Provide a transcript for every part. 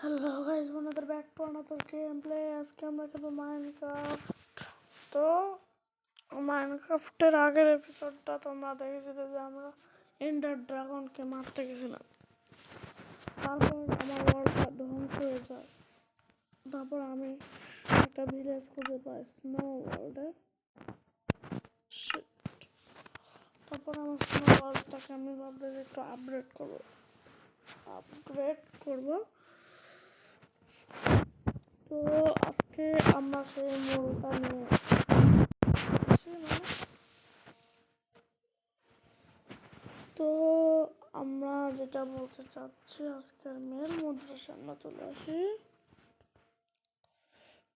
Hello guys, আপনাদের back to another game play. আজকে আমরা খেলবো মাইনক্রাফট। তো মাইনক্রাফটের আগের এপিসোডটা তোমরা দেখেছিলে যে আমরা এন্ডার ড্রাগনকে মারতে গেছিলাম। তারপর আমার ওয়ার্ল্ডটা ধ্বংস হয়ে যায়। তারপর আমি একটা ভিলেজ খুঁজে পাই স্নো ওয়ার্ল্ডে। তারপর আমার স্নো ওয়ার্ল্ডটাকে আমি ভাবতে একটু আপগ্রেড করবো। তো আজকে আমরা সেই মূলটা নিয়ে তো আমরা যেটা বলতে চাচ্ছি, আজকের মেল মুদ্রার সামনে চলে আসি।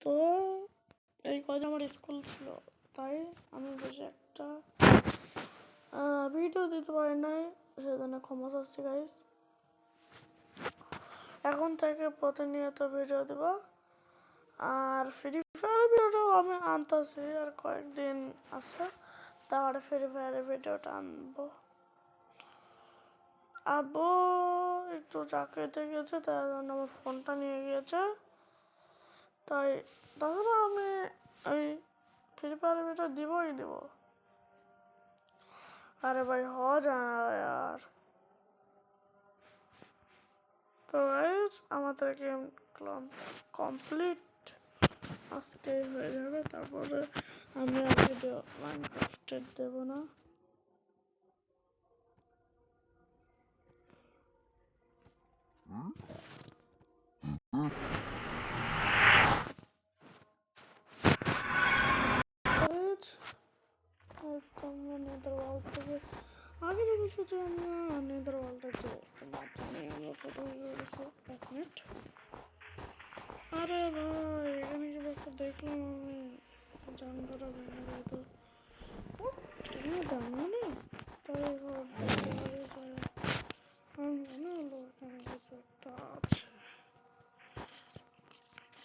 তো এই কদিন আমার স্কুল ছিল, তাই আমি বেশি একটা ভিডিও দিতে পারি নাই, সেজন্য ক্ষমা চাচ্ছি গাইস। এখন থেকে প্রতিনিয়ত ভিডিও দেব। আর ফ্রি ফায়ার ভিডিওটাও আমি আনতেছি, আর কয়েকদিন আছে তারপরে ফ্রি ফায়ারের ভিডিওটা আনবো। আব্বু একটু চাকরিতে গেছে, তাই জন্য আমার ফোনটা নিয়ে গিয়েছে। তাই তাছাড়া আমি ওই ফ্রি ফায়ারের ভিডিও দিবই দিব। আরে ভাই হওয়া যায় না আর। তো আমাদের গেম কমপ্লিট আজকে হয়ে যাবে, তারপরে আমি আর ভিডিও মাইনক্রাফটের দেবো না। আগের বছর আমরা নেদার ওয়ার্ল্ডে যে তোমার জানি আমরা কোথাও গেছি 1 মিনিট। আরে ভাই এখানে কি একটা দেখলাম আমি, জানলাটা ভেঙে যায়। তো এখানে জানলা নেই, তাই আমি মনে হলো এখানে কিছু একটা আছে।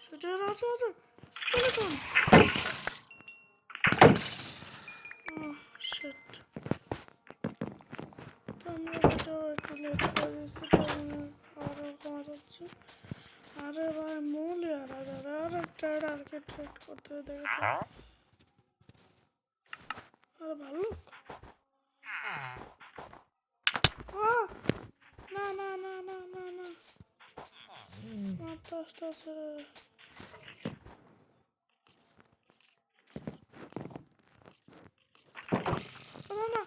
সেটা আছে স্কেলেটন। শিট। তো আমরা এটাও একটু লেট করে দিচ্ছি, খাওয়ারও কমা যাচ্ছে। আরে ভাই মূল আর একটা আরকে ট্রেড করতে দেখে। আরে ভাল্লুক। না না না না না না, মারতে আসতেছে। না না,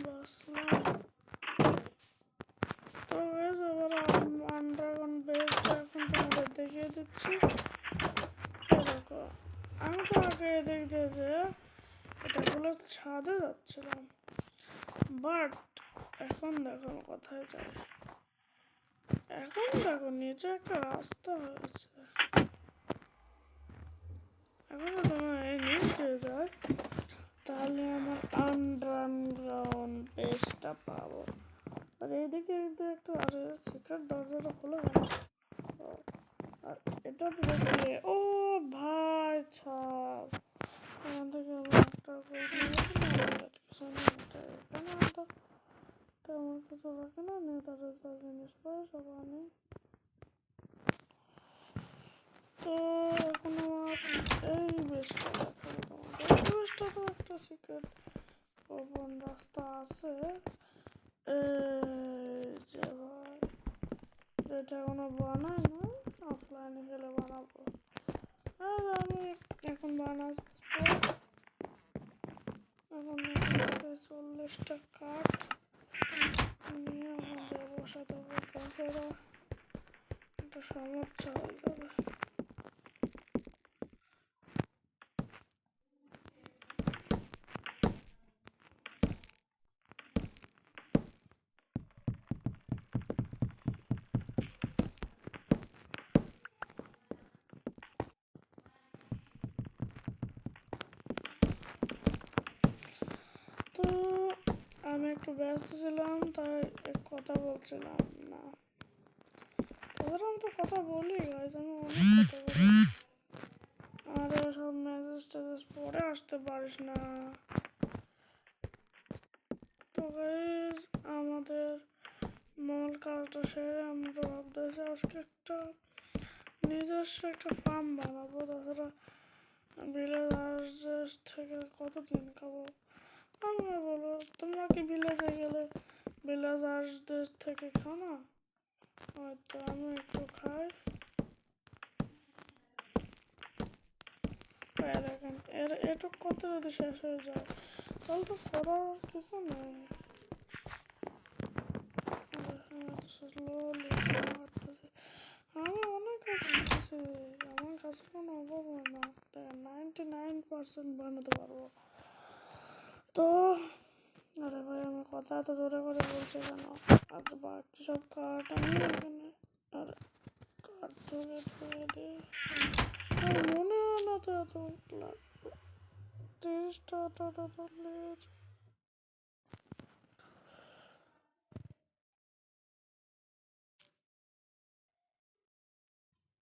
বাসলাম। তো এবার আন্ডারগ্রাউন্ড বেসটা এখন তোমাদের দেখিয়ে দিচ্ছি। দেখো, আমি তো আগে দেখতে যে এটা হলো ছাদে যাচ্ছিলাম, বাট এখন দেখো কোথায় যাই। এখন দেখো নিচে একটা রাস্তা হয়েছে। এখন তোমার এই নিচে যায়, তাহলে আমার আন্ডারগ্রাউন্ড বেসটা পাবো। আর এইদিকে কিন্তু একটু আর সিক্রেট দরজাটা খোলা গেল। আর এটা দেখলে ও ভাই ছাপ, এখান থেকে আমি একটা এখানে তো তেমন কিছু রাখে না, নেতাদের জিনিস পায় সব আনে। তো এখন আমার এই বেসটা দেখাবো তোমাদের। এই বেসটা তো একটা সিক্রেট ওপেন রাস্তা আছে, যে ভাই যেটা এখনো বানায় না, অফলাইনে গেলে বানাবো। আর আমি এখন বানাচ্ছি, এখন 40টা কাঠ নিয়ে এখন যে বসাতে হবে, তাছাড়া একটা সমস্যা হয়ে যাবে। তো আমি একটু ব্যস্ত ছিলাম, তাই কথা বলছিলাম না। তাছাড়া আমি তো কথা বলি গাইস, আমি অনেক কথা বলি। আর সব মেসেজ টেসেজ পড়ে আসতে পারিস না। তো গাইস আমাদের মল কাজটা সেরে আমরা ভাবতেছি আজকে একটা নিজস্ব একটা ফার্ম বানাবো। তাছাড়া ভিলেজার্স থেকে কতদিন খাবো? আমরা বলো তোমরা কি ভিলেজে গেলে ভিলেজার্সদের থেকে খাও না? হয়তো আমি একটু খাই। দেখেন এটুক করতে যদি শেষ হয়ে যায় তাহলে তো করার কিছু নেই। আমি অনেক কাজ করতেছি, আমার কাছে কোনো অভাব হয় না, 99% বানাতে পারবো। তো আরে ভাই আমি কথা এত জোরে করে বলছি কেন? আচ্ছা বাকি সব কাঠ আমি এখানে আর কাঠ ধরে ধরে দিই। মনে হয় না তো এত লাগবে 30টা টোটালের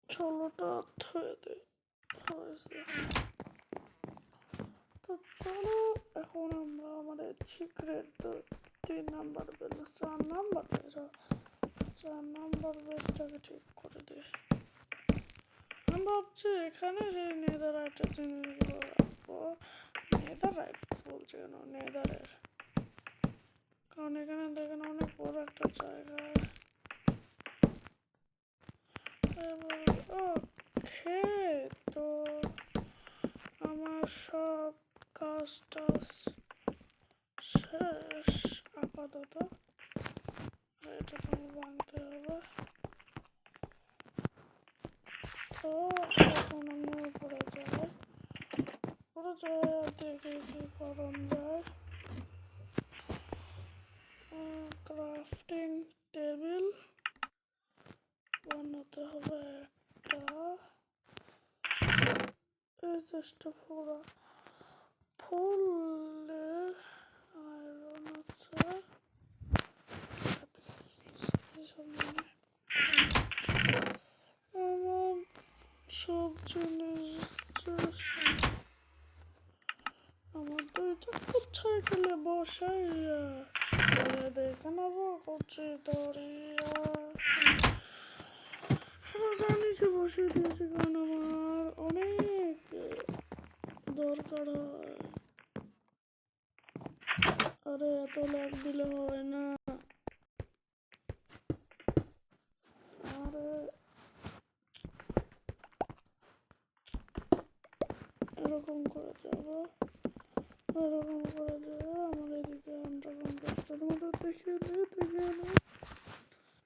16টা ধরে দিই হয়েছে। তো চলো এখন আমরা আমাদের secret 3 number base 4 number base 4 number বেসটাকে ঠিক করে দিই। আমি ভাবছি এখানে সেই নেদারাইটের জিনিসগুলো রাখবো। নেদারাইট বলছি কেন, নেদারের, কারণ এখানে দেখেন অনেক বড় একটা জায়গা। তো আমার সব কাজ টাজ শেষ আপাতত। এটা তোমার ভাঙতে হবে। তো এখন আমি উপরে যাই, উপরে যাই দেখি কি করণ যায়। ক্রাফটিং টেবিল বানাতে হবে একটা। এই চেষ্টা পুরো ফুলের আয়রন আছে আমার সব জিনিস আমার 2টা সাইকেলে বসাইয়া দেখে নেবো করছি দরিয়া। জানিসই বসিয়ে দিয়েছি কারণ আমার অনেক দরকার হয়। আরে এত লাগ দিলে হয় না। আরে এরকম করে যাবো, এরকম করে যাবো। আমার এদিকে আন্ডারগ্রাউন্ড বেসটা তোমাদের দেখিয়ে না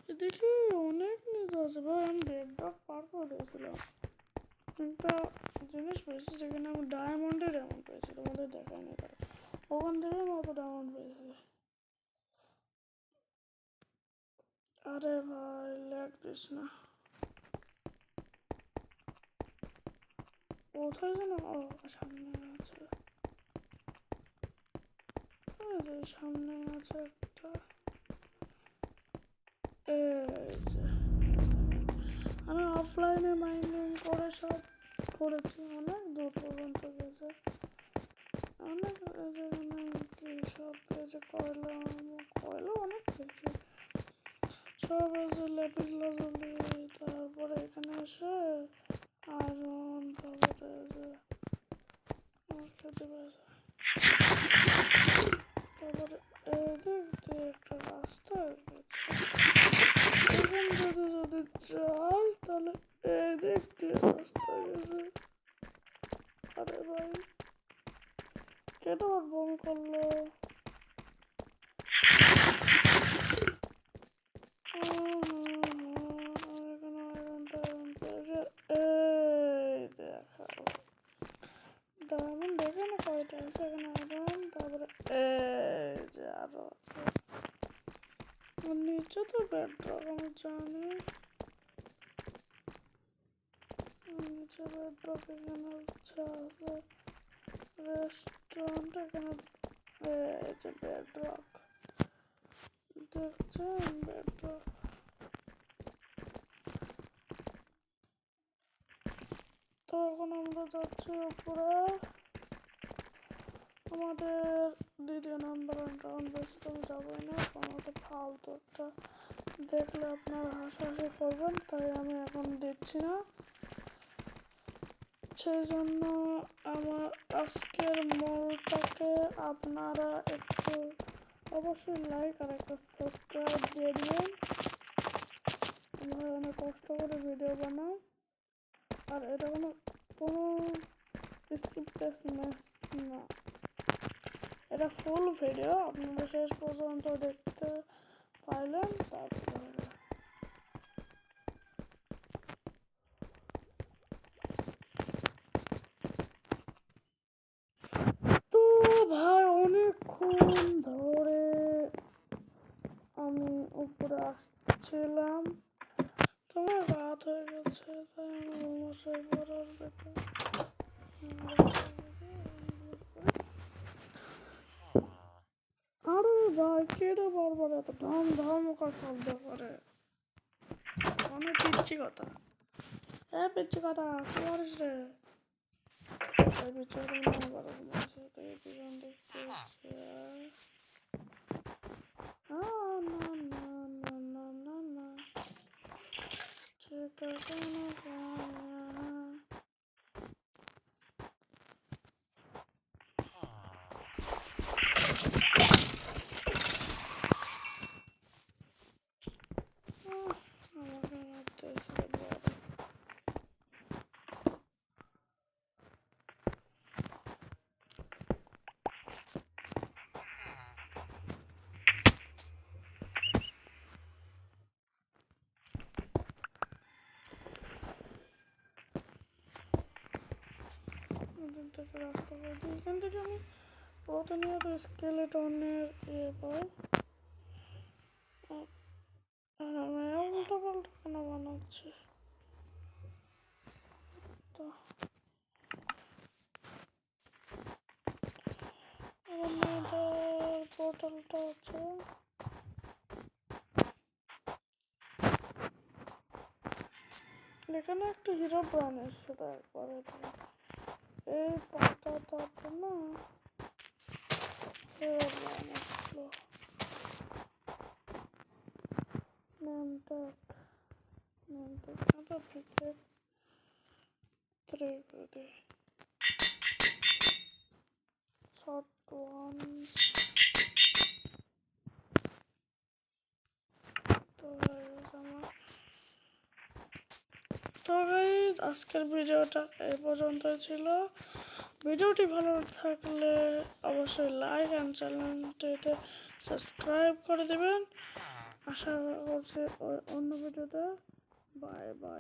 এদিকে অনেক নিচ আছে ভাই। আমি বেডরক পার করে দিয়েছিলাম, একটা জিনিস পেয়েছি যেখানে আমি ডায়মন্ডের এমন পেয়েছি, তোমাদের দেখায় না তারা ওখান থেকে আমি অত ডায়মন্ড পেয়েছি। আরে ভাই ল্যাগ দিস না। কোথায় যেন সামনে আছে, সামনে আছে একটা। এই যে আমি অফলাইনে মাইনিং করে সব করেছি, অনেক দূর পর্যন্ত গেছে। অনেক কি সব পেয়েছে, কয়লা কয়লা অনেক পেয়েছে সব আছে, ল্যাপিস লাজুলি। তারপরে এখানে এসে আয়রন, তারপরে যে আমার খেতে পেয়েছে। তারপরে এদিক দিয়ে একটা রাস্তা গেছে, এখান থেকে যদি যাই তাহলে এদিক দিয়ে রাস্তা গেছে। আরে ভাই কেটে আবার বমি করলো। এখানে আয়রন টায়রন পেয়েছে। এই দেখাও ডায়মন্ড এখানে কয়টা আছে, এখানে আয়রন, তারপরে এই যে আরো আছে। নিচে তো বেডরক আমি জানি, নিচে বেডরক এখানে হচ্ছে আছে রেস্টুরেন্ট, এখানে এই যে বেডরক দেখছেন বেডরক। তো এখন আমরা যাচ্ছি উপরে। আমাদের দ্বিতীয় নাম্বার অ্যাকাউন্ট বেচতে আমি যাবোই না, কারণ ওটা ফালতু একটা, দেখলে আপনারা হাসাহাসি করবেন, তাই আমি এখন দিচ্ছি না। সেই জন্য আমার আজকের মূলটাকে আপনারা একটু অবশ্যই লাইক আর একটা সাবস্ক্রাইব দিয়ে দিবেন। আমরা অনেক কষ্ট করে ভিডিও বানাই, আর এটা কোনো স্ক্রিপ্টেড না, এটা ফুল ভিডিও, আপনারা শেষ পর্যন্ত দেখতে পাইলেন। তারপরে তো ভাই অনেকক্ষণ ধরে আমি উপরে আসছিলাম, তোমার রাত হয়ে গেছে, তাই আমি মশাই পড়ার বেটা। আরে ভাই কেটে বারবার এত ধাম ধাম করে শব্দ করে, অনেক পিচ্ছি কথা। পিচ্ছি কথা কি করিস রে? বিচারে না বারো মাসে তাই দুজন দেখতে হচ্ছে। না না না না না না না, ঠিক আছে না। আমাকে মারতে এসে বড় এখান থেকে রাস্তা করে দিই, এখান থেকে আমি প্রতিনিয়ত স্কেলেটনের পাই। আর আমি উল্টো পাল্টা কেন বানাচ্ছি? তো আমার মেয়েদের পোর্টালটা হচ্ছে এখানে একটা হিরো ব্রান এসেছিল একবারে, এই পাতাটাতে না হিরো ব্রান এসেছিল, নামটা আচ্ছা ঠিক 3 করে দিই, শর্ট ওয়ান। তো গাইস আজকের ভিডিওটা এই পর্যন্তই ছিল। ভিডিওটি ভালো থাকলে অবশ্যই লাইক অ্যান্ড চ্যানেলটিতে সাবস্ক্রাইব করে দেবেন। আশা করছি অন্য ভিডিওতে। Bye bye.